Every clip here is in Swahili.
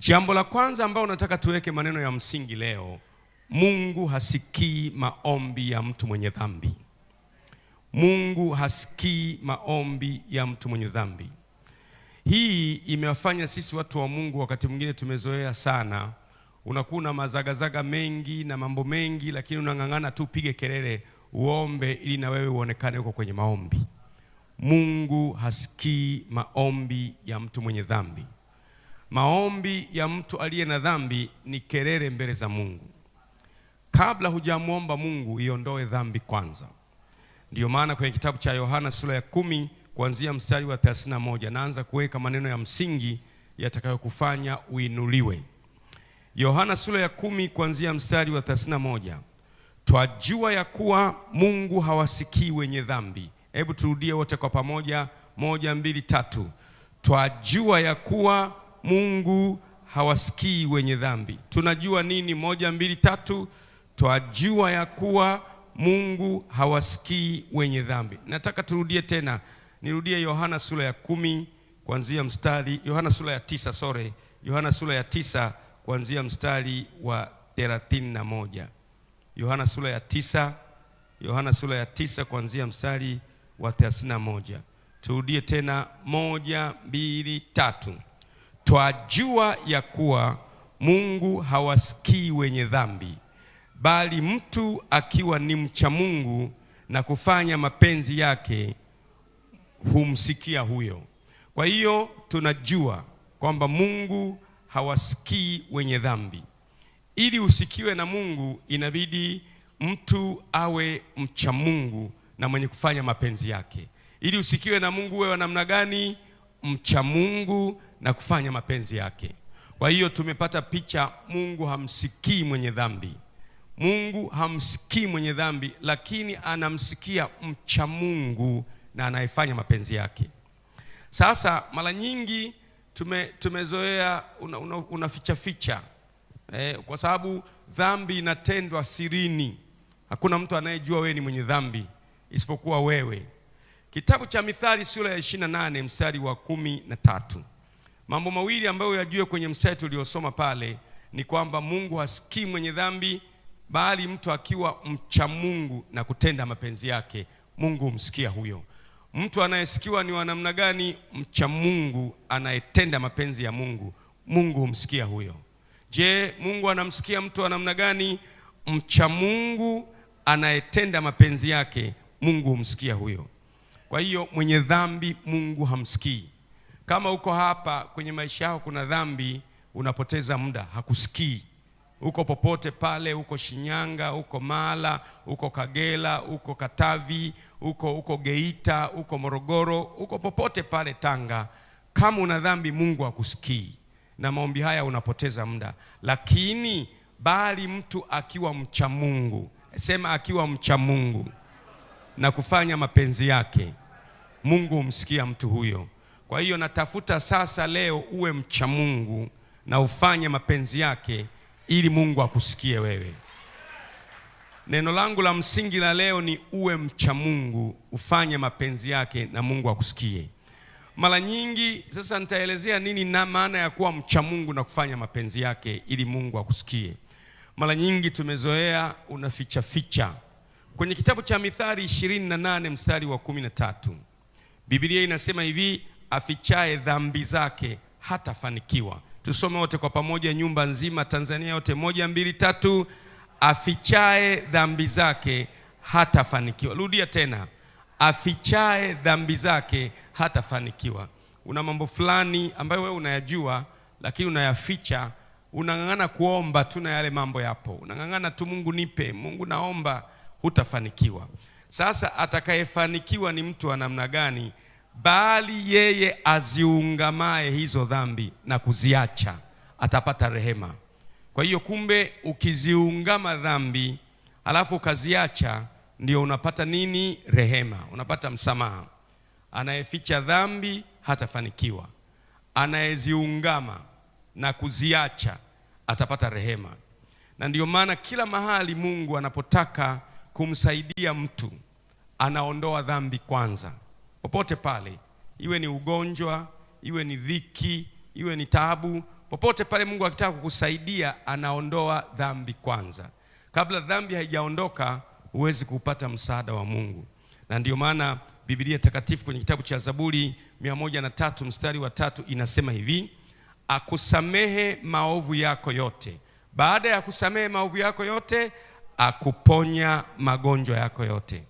Jambo la kwanza ambalo nataka tuweke maneno ya msingi leo, Mungu hasikii maombi ya mtu mwenye dhambi. Mungu hasikii maombi ya mtu mwenye dhambi. Hii imewafanya sisi watu wa Mungu wakati mwingine tumezoea sana. Unakuwa na mazagazaga mengi na mambo mengi, lakini unang'ang'ana tu pige kelele uombe ili na wewe uonekane uko kwenye maombi. Mungu hasikii maombi ya mtu mwenye dhambi. Maombi ya mtu aliye na dhambi ni kelele mbele za Mungu. Kabla hujamuomba Mungu, iondoe dhambi kwanza. Ndiyo maana kwenye kitabu cha Yohana sura ya 10 kuanzia mstari wa 31 naanza kuweka maneno ya msingi yatakayokufanya uinuliwe. Yohana sura ya 10 kuanzia mstari wa 31. Twajua ya kuwa Mungu hawasikii wenye dhambi. Hebu turudie wote kwa pamoja, 1, 2, 3. Twajua ya kuwa Mungu hawasikii wenye dhambi. Tunajua nini? 1, 2, 3. Twajua ya kuwa Mungu hawasikii wenye dhambi. Nataka turudie tena. Nirudie Yohana sura ya 10 kuanzia mstari, Yohana sura ya 9, Yohana sura ya 9 kuanzia mstari wa 31. Yohana sura ya 9 kuanzia mstari wa 31. Turudie tena 1, 2, 3. Twajua ya kuwa Mungu hawasikii wenye dhambi, bali mtu akiwa ni mcha Mungu na kufanya mapenzi yake humsikia huyo. Kwa hiyo tunajua kwamba Mungu hawasikii wenye dhambi. Ili usikiwe na Mungu, inabidi mtu awe mcha Mungu na mwenye kufanya mapenzi yake. Ili usikiwe na Mungu, wewe namna gani? Mcha Mungu na kufanya mapenzi yake. Kwa hiyo tumepata picha, Mungu hamsikii mwenye dhambi. Mungu hamsikii mwenye dhambi, lakini anamsikia mcha Mungu na anayefanya mapenzi yake. Sasa mara nyingi tumezoea unaficha kwa sababu dhambi inatendwa sirini. Hakuna mtu anayejua wewe ni mwenye dhambi isipokuwa wewe. Kitabu cha Mithali sura ya 28 mstari wa 13. Mambo mawili ambayo yajue kwenye mstari uliosoma pale ni kwamba Mungu hasikii mwenye dhambi, bali mtu akiwa mcha Mungu na kutenda mapenzi yake, Mungu humsikia huyo. Mtu anayesikiwa ni wa namna gani? Mcha Mungu anayetenda mapenzi ya Mungu, Mungu humsikia huyo. Je, Mungu anamsikia mtu wa namna gani? Mcha Mungu anayetenda mapenzi yake, Mungu humsikia huyo. Kwa hiyo mwenye dhambi Mungu hamsikii. Kama uko hapa kwenye maisha yako kuna dhambi, unapoteza muda, hakusikii. Uko popote pale, uko Shinyanga, uko Mala, uko Kagera, uko Katavi, uko Geita, uko Morogoro, uko popote pale Tanga, kama una dhambi Mungu hakusikii. Na maombi haya unapoteza muda. Lakini bali mtu akiwa mcha Mungu, sema akiwa mcha Mungu na kufanya mapenzi yake, Mungu humsikia mtu huyo. Kwa hiyo natafuta sasa leo uwe mcha Mungu na ufanye mapenzi yake ili Mungu akusikie wewe. Neno langu la msingi la leo ni uwe mcha Mungu, ufanye mapenzi yake na Mungu akusikie. Mara nyingi sasa nitaelezea nini na maana ya kuwa mcha Mungu na kufanya mapenzi yake ili Mungu akusikie. Mara nyingi tumezoea unaficha. Kwenye kitabu cha Mithali 28 mstari wa 13. Biblia inasema hivi, afichaye dhambi zake hatafanikiwa. Tusome wote kwa pamoja, nyumba nzima Tanzania yote, 1, 2, 3. Afichaye dhambi zake hatafanikiwa. Rudia tena, afichaye dhambi zake hatafanikiwa. Una mambo fulani ambayo wewe unayajua lakini unayaficha, unang'ang'ana kuomba tu na yale mambo yapo. Unang'ang'ana tu, Mungu nipe, Mungu naomba, hutafanikiwa. Sasa atakayefanikiwa ni mtu wa namna gani? Bali yeye aziungamaye hizo dhambi na kuziacha atapata rehema. Kwa hiyo kumbe ukiziungama dhambi alafu ukaziacha, ndio unapata nini? Rehema, unapata msamaha. Anayeficha dhambi hatafanikiwa, anayeziungama na kuziacha atapata rehema. Na ndio maana kila mahali Mungu anapotaka kumsaidia mtu anaondoa dhambi kwanza. Popote pale, iwe ni ugonjwa, iwe ni dhiki, iwe ni taabu, Popote pale Mungu akitaka kukusaidia, anaondoa dhambi kwanza. Kabla dhambi haijaondoka, huwezi kupata msaada wa Mungu. Na ndio maana Biblia takatifu kwenye kitabu cha Zaburi 103 mstari wa 3 inasema hivi: akusamehe maovu yako yote. Baada ya kusamehe maovu yako yote, akuponya magonjwa yako yote.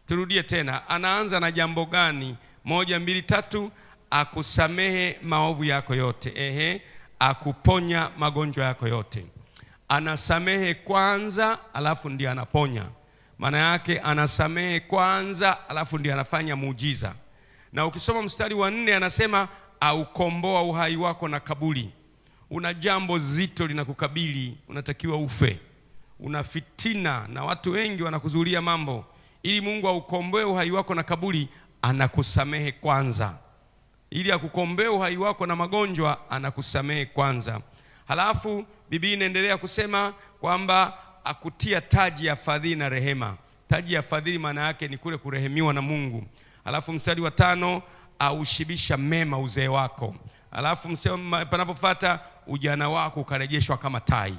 Turudie tena, anaanza na jambo gani? 1, 2, 3. Akusamehe maovu yako yote, akuponya magonjwa yako yote. Anasamehe kwanza, alafu ndiye anaponya. Maana yake anasamehe kwanza, alafu ndiye anafanya muujiza. Na ukisoma mstari wa 4 anasema aukomboa uhai wako na kaburi. Una jambo zito linakukabili, unatakiwa ufe. Una fitina na watu wengi wanakuzulia mambo. Ili Mungu aukomboe uhai wako na kaburi, anakusamehe kwanza. Ili akukomboe uhai wako na magonjwa, anakusamehe kwanza. Halafu Biblia inaendelea kusema kwamba akutia taji ya fadhili na rehema. Taji ya fadhili maana yake ni kule kurehemiwa na Mungu. Halafu mstari wa 5, aushibisha mema uzee wako. Halafu msema panapofuata, ujana wako ukarejeshwa kama tai.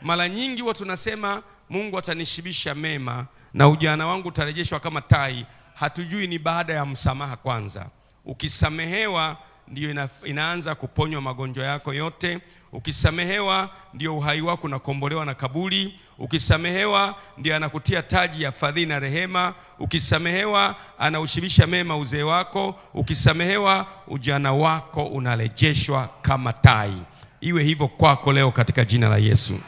Mara nyingi watu tunasema Mungu atanishibisha mema na ujana wangu utarejeshwa kama tai. Hatujui ni baada ya msamaha kwanza. Ukisamehewa ndio inaanza kuponywa magonjwa yako yote. Ukisamehewa ndio uhai wako unakombolewa na kaburi. Ukisamehewa ndio anakutia taji ya fadhili na rehema. Ukisamehewa anaushibisha mema uzee wako. Ukisamehewa ujana wako unarejeshwa kama tai. Iwe hivyo kwako leo katika jina la Yesu.